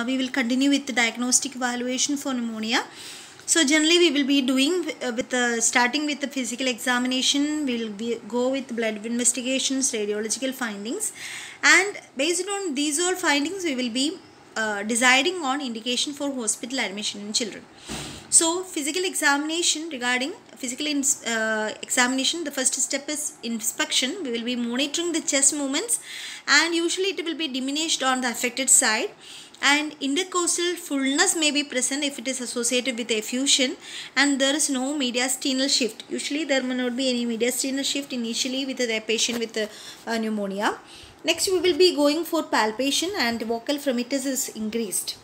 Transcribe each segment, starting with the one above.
we will continue with the diagnostic evaluation for pneumonia. So generally we will be doing starting with the physical examination. We will go with blood investigations, radiological findings, and based on these all findings we will be deciding on indication for hospital admission in children. So physical examination, regarding physical examination, the first step is inspection. We will be monitoring the chest movements, and usually it will be diminished on the affected side, and intercostal fullness may be present if it is associated with effusion, and there is no mediastinal shift. Usually there may not be any mediastinal shift initially with the patient with pneumonia. Next we will be going for palpation, and vocal fremitus is increased.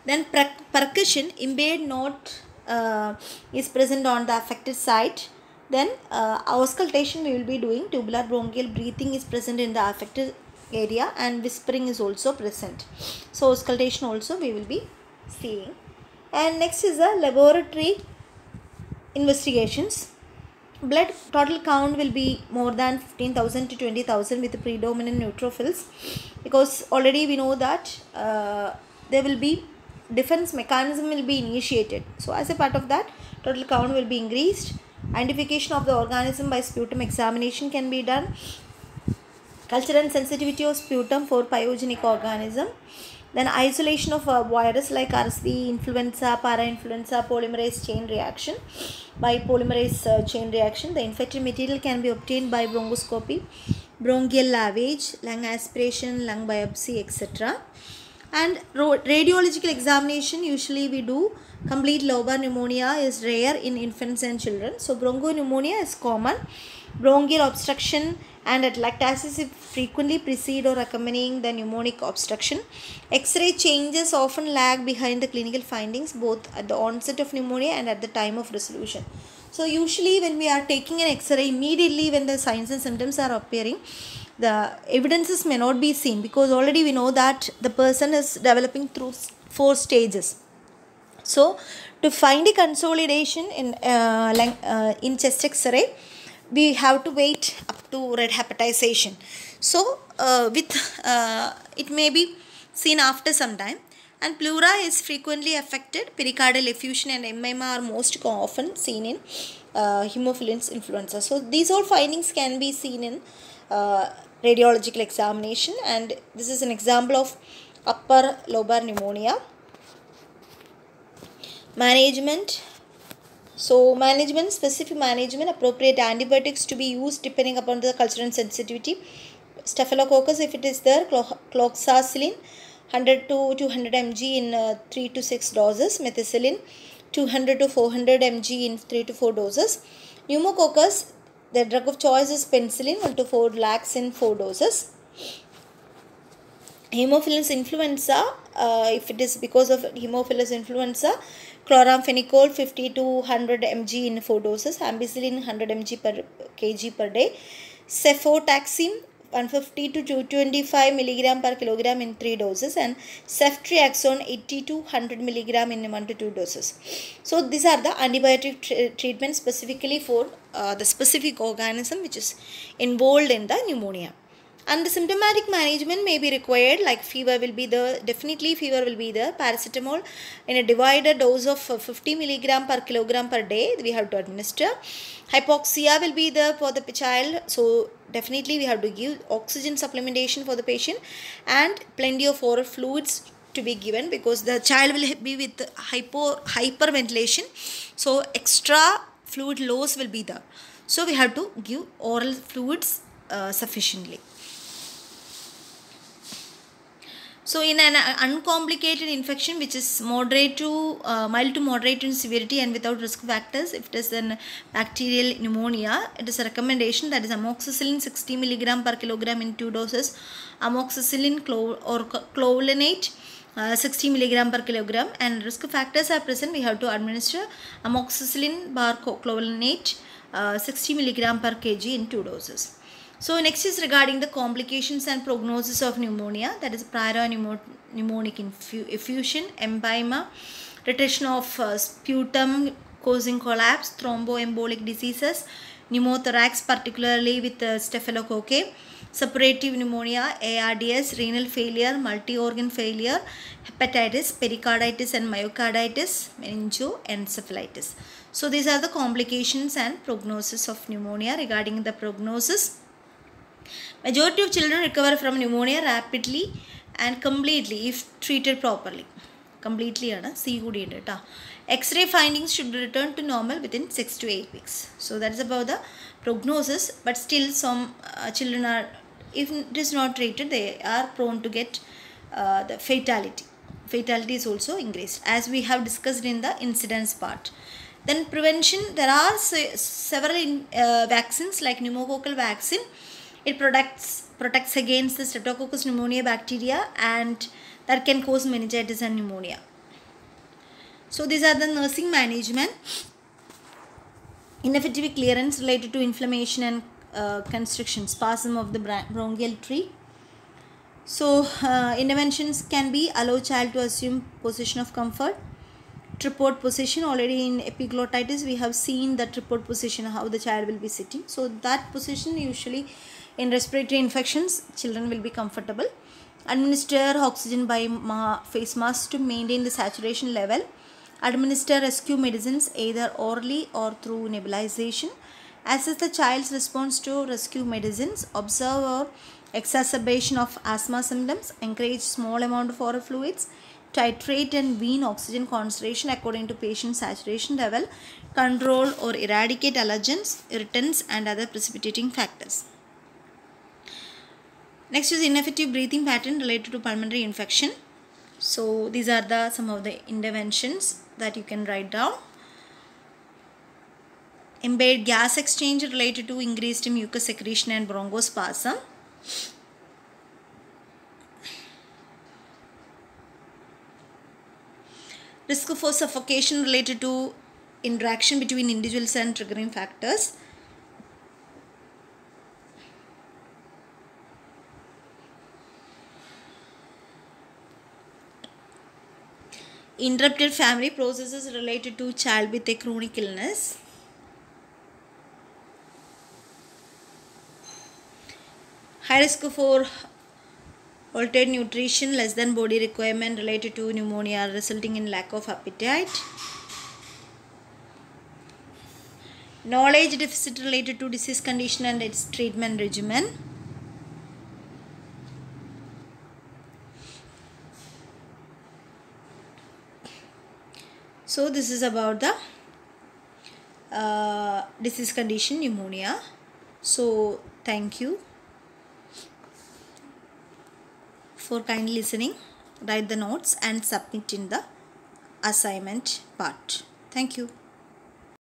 Then percussion, impaired note is present on the affected site. Then auscultation we will be doing. Tubular bronchial breathing is present in the affected area, and whispering is also present. So auscultation also we will be seeing. And next is the laboratory investigations. Blood total count will be more than 15,000 to 20,000 with the predominant neutrophils, because already we know that there will be defense mechanism will be initiated. So as a part of that, total count will be increased. Identification of the organism by sputum examination can be done. Culture and sensitivity of sputum for pyogenic organism. Then isolation of a virus like RSV, influenza, parainfluenza, polymerase chain reaction. By polymerase chain reaction, the infected material can be obtained by bronchoscopy, bronchial lavage, lung aspiration, lung biopsy, etc. And radiological examination, usually we do. Complete lobar pneumonia is rare in infants and children. So bronchopneumonia is common. Bronchial obstruction and atelectasis frequently precede or accompanying the pneumonic obstruction. X-ray changes often lag behind the clinical findings, both at the onset of pneumonia and at the time of resolution. So usually when we are taking an X-ray, immediately when the signs and symptoms are appearing, the evidences may not be seen, because already we know that the person is developing through 4 stages. So to find a consolidation in chest X-ray, we have to wait up to red hepatization. So it may be seen after some time. And pleura is frequently affected. Pericardial effusion and emphysema are most often seen in Haemophilus influenza. So these all findings can be seen in radiological examination, and this is an example of upper lobar pneumonia. Management. So management, specific management, appropriate antibiotics to be used depending upon the culture and sensitivity. Staphylococcus, if it is there, cloxacillin 100 to 200 mg in 3 to 6 doses. Methicillin 200 to 400 mg in 3 to 4 doses. Pneumococcus, the drug of choice is penicillin 1 to 4 lakhs in 4 doses. Haemophilus influenza, if it is because of Haemophilus influenza, chloramphenicol 50 to 100 mg in 4 doses. Ampicillin 100 mg per kg per day. Cefotaxime 150 to 225 mg per kilogram in 3 doses, and ceftriaxone 80 to 100 mg in 1 to 2 doses. So these are the antibiotic treatments specifically for the specific organism which is involved in the pneumonia. And the symptomatic management may be required, like fever will be there, definitely fever will be there. Paracetamol in a divided dose of 50 mg per kilogram per day we have to administer. Hypoxia will be there for the child, so definitely we have to give oxygen supplementation for the patient, and plenty of oral fluids to be given, because the child will be with hyperventilation, so extra fluid loss will be there. So we have to give oral fluids sufficiently. So in an uncomplicated infection which is moderate to mild to moderate in severity and without risk factors, if it is an bacterial pneumonia, it is a recommendation that is amoxicillin 60 mg per kilogram in 2 doses, amoxicillin or clovelinate 60 mg per kilogram, and risk factors are present, we have to administer amoxicillin bar clovelinate 60 mg per kg in 2 doses. So next is regarding the complications and prognosis of pneumonia, that is prior pneumonic effusion, empyema, retention of sputum causing collapse, thromboembolic diseases, pneumothorax particularly with staphylococci, suppurative pneumonia, ARDS, renal failure, multi-organ failure, hepatitis, pericarditis and myocarditis, meningoencephalitis. So these are the complications and prognosis of pneumonia. Regarding the prognosis, majority of children recover from pneumonia rapidly and completely if treated properly. Completely C good data. X-ray findings should return to normal within 6 to 8 weeks. So that is about the prognosis, but still some children are, if it is not treated, they are prone to get the fatality. Fatality is also increased, as we have discussed in the incidence part. Then prevention, there are several vaccines like pneumococcal vaccine. It protects against the Streptococcus pneumoniae bacteria, and that can cause meningitis and pneumonia. So these are the nursing management. Ineffective clearance related to inflammation and constriction, spasm of the bronchial tree. So interventions can be allow child to assume position of comfort. Tripod position, already in epiglottitis we have seen the tripod position, how the child will be sitting. So that position usually in respiratory infections children will be comfortable. Administer oxygen by face mask to maintain the saturation level. Administer rescue medicines either orally or through nebulization. Assess the child's response to rescue medicines. Observe or exacerbation of asthma symptoms. Encourage small amount of oral fluids. Titrate and wean oxygen concentration according to patient saturation level. Control or eradicate allergens, irritants and other precipitating factors. Next is ineffective breathing pattern related to pulmonary infection. So these are the some of the interventions that you can write down. Impaired gas exchange related to increased mucus secretion and bronchospasm. Risk for suffocation related to interaction between individuals and triggering factors. Interrupted family processes related to child with a chronic illness. High risk for altered nutrition, less than body requirement related to pneumonia resulting in lack of appetite. Knowledge deficit related to disease condition and its treatment regimen. So this is about the disease condition pneumonia. So thank you for kindly listening. Write the notes and submit in the assignment part. Thank you.